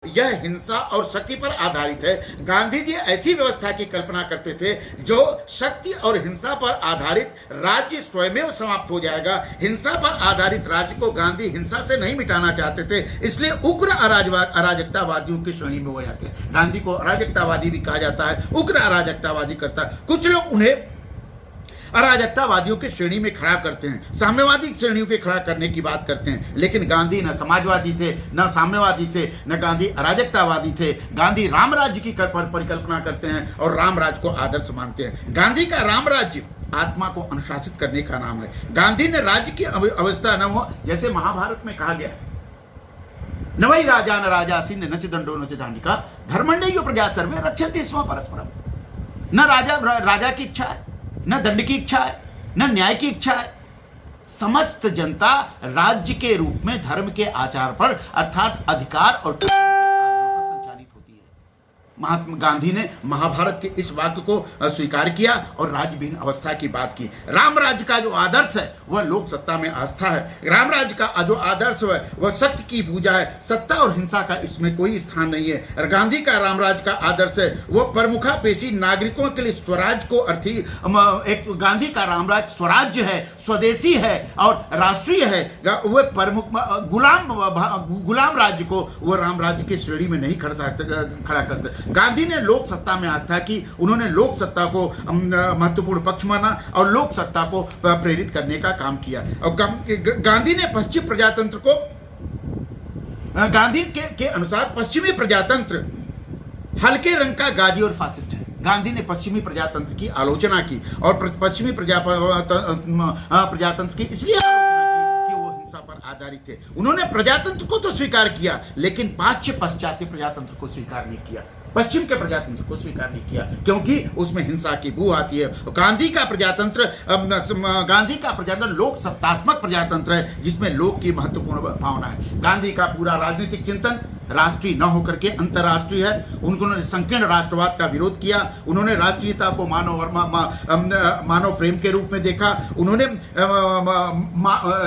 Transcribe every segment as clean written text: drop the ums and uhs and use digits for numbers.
यह हिंसा और शक्ति पर आधारित है। गांधी जी ऐसी व्यवस्था की कल्पना करते थे जो शक्ति और हिंसा पर आधारित राज्य स्वयं समाप्त हो जाएगा। हिंसा पर आधारित राज्य को गांधी हिंसा से नहीं मिटाना चाहते थे, इसलिए उग्र अराजकतावादियों की श्रेणी में हो जाते हैं। गांधी को अराजकतावादी भी कहा जाता है, उग्र अराजकतावादी करता है। कुछ लोग उन्हें अराजकतावादियों की श्रेणी में खड़ा करते हैं, साम्यवादी श्रेणियों के खड़ा करने की बात करते हैं, लेकिन गांधी न समाजवादी थे, न साम्यवादी थे, न गांधी अराजकतावादी थे। गांधी राम राज्य की परिकल्पना करते हैं और राम राज्य को आदर्श मानते हैं। गांधी का राम राज्य आत्मा को अनुशासित करने का नाम है। गांधी ने राज्य की अवस्था न हो, जैसे महाभारत में कहा गया, न वै राजा न राजासी न च दंडो न च दांडिका धर्मण्यो प्रजा सर्वे रक्षन्ते स्म परस्परम। न राजा की इच्छा है, न दंड की इच्छा है, न न्याय की इच्छा है। समस्त जनता राज्य के रूप में धर्म के आचार पर अर्थात अधिकार और कर्तव्य के आधार पर संचालित होती है। महात्मा गांधी ने महाभारत के इस वाक्य को स्वीकार किया और राज्यविहीन अवस्था की बात की। राम राज्य का जो आदर्श है वह लोक सत्ता में आस्था है। राम राज्य का जो आदर्श है वह सत्य की पूजा है। सत्ता और हिंसा का इसमें कोई स्थान नहीं है। और गांधी का राम राज्य का आदर्श है वह प्रमुखा पेशी नागरिकों के लिए स्वराज को अर्थी एक गांधी का राम राज्य स्वराज्य है, स्वदेशी है और राष्ट्रीय है। वह प्रमुख गुलाम राज्य को वह राम राज्य की श्रेणी में नहीं खड़ा करते। गांधी ने लोक सत्ता में आस्था की। उन्होंने लोक सत्ता को महत्वपूर्ण पक्ष माना और लोक सत्ता को प्रेरित करने का काम किया। और गांधी ने पश्चिम प्रजातंत्र को, गांधी के अनुसार पश्चिमी प्रजातंत्र हल्के रंग का गाजी और फासिस्ट है। गांधी ने पश्चिमी प्रजातंत्र की आलोचना की और पश्चिमी प्रजातंत्र की इसलिए आधारित थे। उन्होंने प्रजातंत्र को तो स्वीकार किया, लेकिन पाश्चात्य प्रजातंत्र को स्वीकार नहीं किया, पश्चिम के प्रजातंत्र को स्वीकार नहीं किया, क्योंकि उसमें हिंसा की बू आती है। गांधी का प्रजातंत्र लोक सत्तात्मक प्रजातंत्र है, जिसमें लोक की महत्वपूर्ण भावना है। गांधी का पूरा राजनीतिक चिंतन राष्ट्रीय न होकर के अंतर्राष्ट्रीय है। उन्होंने संकीर्ण राष्ट्रवाद का विरोध किया। उन्होंने राष्ट्रीयता को मानव प्रेम के रूप में देखा। उन्होंने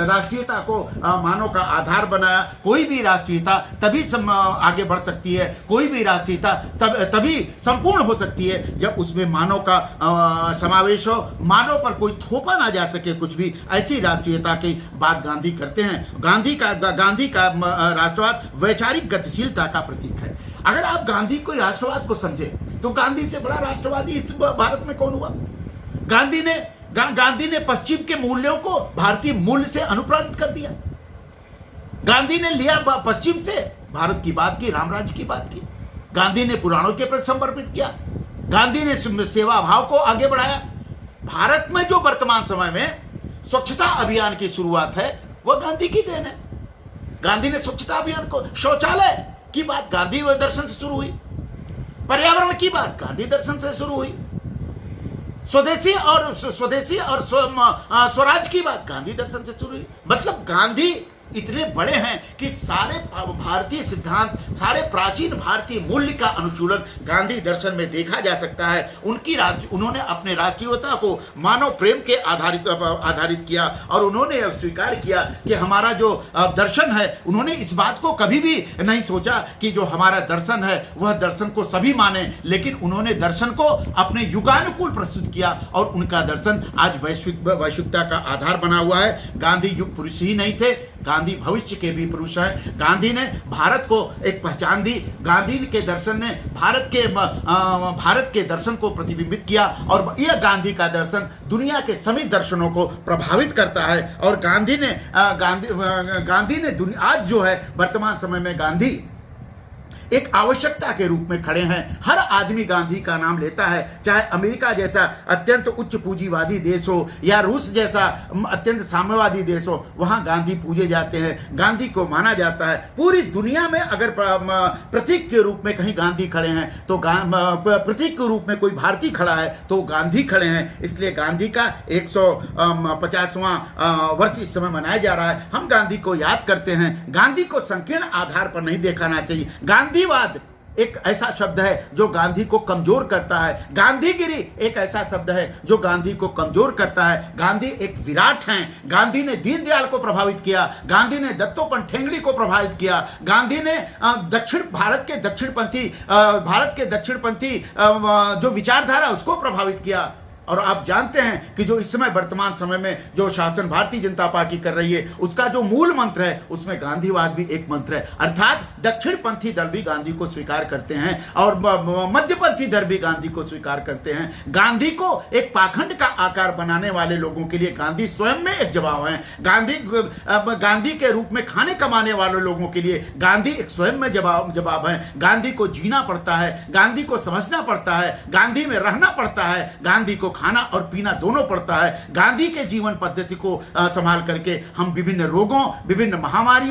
राष्ट्रीयता को मानव का आधार बनाया। कोई भी राष्ट्रीयता तभी आगे बढ़ सकती है, कोई भी राष्ट्रीयता तभी संपूर्ण हो सकती है जब उसमें मानव का समावेश हो, मानव पर कोई थोपा ना जा सके कुछ भी। ऐसी राष्ट्रीयता की बात गांधी करते हैं। गांधी का राष्ट्रवाद वैचारिक गतिशीलता का प्रतीक है। अगर आप गांधी को राष्ट्रवाद को समझे तो गांधी से बड़ा राष्ट्रवादी इस भारत में कौन हुआ? गांधी ने पश्चिम के मूल्यों को भारतीय मूल्य से अनुप्राणित कर दिया। गांधी ने लिया पश्चिम से भारत की बात की, राम राज्य की बात की। गांधी ने पुराणों के प्रति समर्पित किया। गांधी ने सेवा भाव को आगे बढ़ाया। भारत में जो वर्तमान समय में स्वच्छता अभियान की शुरुआत है वह गांधी की देन है। गांधी ने स्वच्छता अभियान को, शौचालय की बात गांधी दर्शन से शुरू हुई, पर्यावरण की बात गांधी दर्शन से शुरू हुई, स्वदेशी और स्वराज की बात गांधी दर्शन से शुरू हुई। मतलब गांधी इतने बड़े हैं कि सारे भारतीय सिद्धांत, सारे प्राचीन भारतीय मूल्य का अनुशूलन गांधी दर्शन में देखा जा सकता है। उन्होंने अपने राष्ट्रीयता को मानव प्रेम के आधारित किया और उन्होंने स्वीकार किया कि हमारा जो दर्शन है, उन्होंने इस बात को कभी भी नहीं सोचा कि जो हमारा दर्शन है वह दर्शन को सभी माने, लेकिन उन्होंने दर्शन को अपने युगानुकूल प्रस्तुत किया और उनका दर्शन आज वैश्विकता का आधार बना हुआ है। गांधी युग पुरुष ही नहीं थे, गांधी भविष्य के भी पुरुष हैं। गांधी ने भारत को एक पहचान दी। गांधी के दर्शन ने भारत के दर्शन को प्रतिबिंबित किया और यह गांधी का दर्शन दुनिया के सभी दर्शनों को प्रभावित करता है। और गांधी ने आज जो है वर्तमान समय में गांधी एक आवश्यकता के रूप में खड़े हैं। हर आदमी गांधी का नाम लेता है, चाहे अमेरिका जैसा अत्यंत उच्च पूंजीवादी देश हो या रूस जैसा अत्यंत साम्यवादी देश हो, वहां गांधी पूजे जाते हैं, गांधी को माना जाता है। पूरी दुनिया में अगर प्रतीक के रूप में कहीं गांधी खड़े हैं तो प्रतीक के रूप में कोई भारतीय खड़ा है तो गांधी खड़े हैं। इसलिए गांधी का 150वां वर्ष इस समय मनाया जा रहा है। हम गांधी को याद करते हैं। गांधी को संकीर्ण आधार पर नहीं देखना चाहिए। गांधीवाद एक ऐसा शब्द है जो गांधी को कमजोर करता है। गांधीगिरी एक ऐसा शब्द है जो गांधी को कमजोर करता है। गांधी एक विराट हैं। गांधी ने दीनदयाल को प्रभावित किया, गांधी ने दत्तोपंत ठेंगड़ी को प्रभावित किया, गांधी ने भारत के दक्षिणपंथी जो विचारधारा उसको प्रभावित किया। और आप जानते हैं कि जो इस समय वर्तमान समय में जो शासन भारतीय जनता पार्टी कर रही है, उसका जो मूल मंत्र है उसमें गांधीवाद भी एक मंत्र है। अर्थात दक्षिणपंथी दल भी गांधी को स्वीकार करते हैं और मध्यपंथी दल भी गांधी को स्वीकार करते हैं। गांधी को एक पाखंड का आकार बनाने वाले लोगों के लिए गांधी स्वयं में एक जवाब है। गांधी के रूप में खाने कमाने वाले लोगों के लिए गांधी एक स्वयं में जवाब है। गांधी को जीना पड़ता है, गांधी को समझना पड़ता है, गांधी में रहना पड़ता है, गांधी को खाना और पीना दोनों पड़ता है। गांधी के जीवन पद्धति को संभाल करके हम विभिन्न रोगों, विभिन्न महामारियों